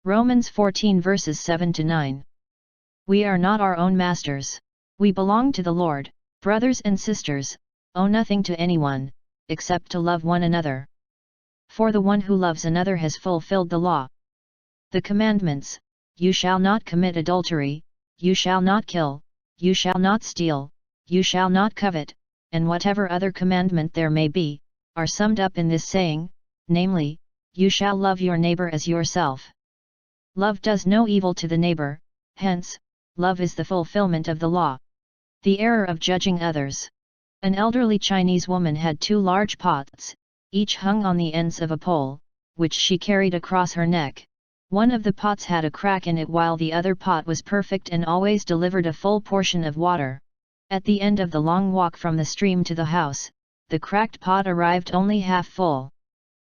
Romans 14 verses 7-9. We are not our own masters. We belong to the Lord. Brothers and sisters, owe nothing to anyone, except to love one another. For the one who loves another has fulfilled the law. The commandments: you shall not commit adultery, you shall not kill, you shall not steal, you shall not covet, and whatever other commandment there may be, are summed up in this saying, namely, you shall love your neighbor as yourself. Love does no evil to the neighbor, hence, love is the fulfillment of the law. The error of judging others. An elderly Chinese woman had 2 large pots, each hung on the ends of a pole, which she carried across her neck. One of the pots had a crack in it while the other pot was perfect and always delivered a full portion of water. At the end of the long walk from the stream to the house, the cracked pot arrived only half full.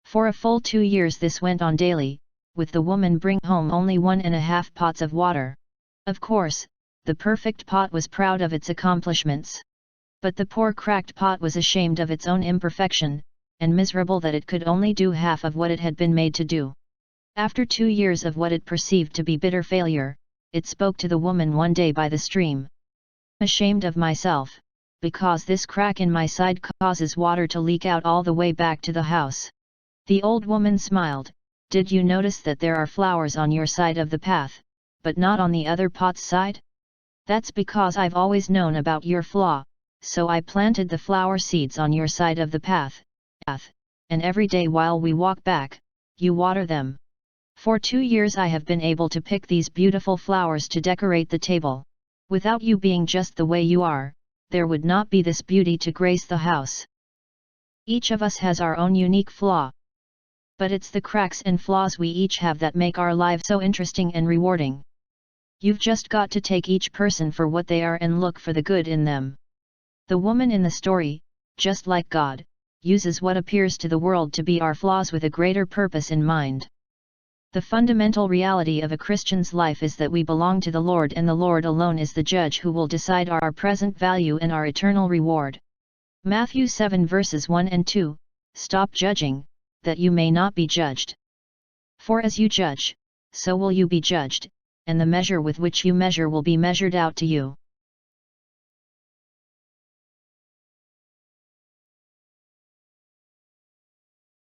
For a full 2 years this went on daily, with the woman bring home only 1.5 pots of water. Of course, the perfect pot was proud of its accomplishments. But the poor cracked pot was ashamed of its own imperfection, and miserable that it could only do half of what it had been made to do. After 2 years of what it perceived to be bitter failure, it spoke to the woman one day by the stream. Ashamed of myself, because this crack in my side causes water to leak out all the way back to the house. The old woman smiled. Did you notice that there are flowers on your side of the path, but not on the other pot's side? That's because I've always known about your flaw, so I planted the flower seeds on your side of the path, and every day while we walk back, you water them. For 2 years I have been able to pick these beautiful flowers to decorate the table. Without you being just the way you are, there would not be this beauty to grace the house. Each of us has our own unique flaw. But it's the cracks and flaws we each have that make our lives so interesting and rewarding. You've just got to take each person for what they are and look for the good in them. The woman in the story, just like God, uses what appears to the world to be our flaws with a greater purpose in mind. The fundamental reality of a Christian's life is that we belong to the Lord, and the Lord alone is the judge who will decide our present value and our eternal reward. Matthew 7 verses 1 and 2, Stop judging, that you may not be judged. For as you judge, so will you be judged, and the measure with which you measure will be measured out to you.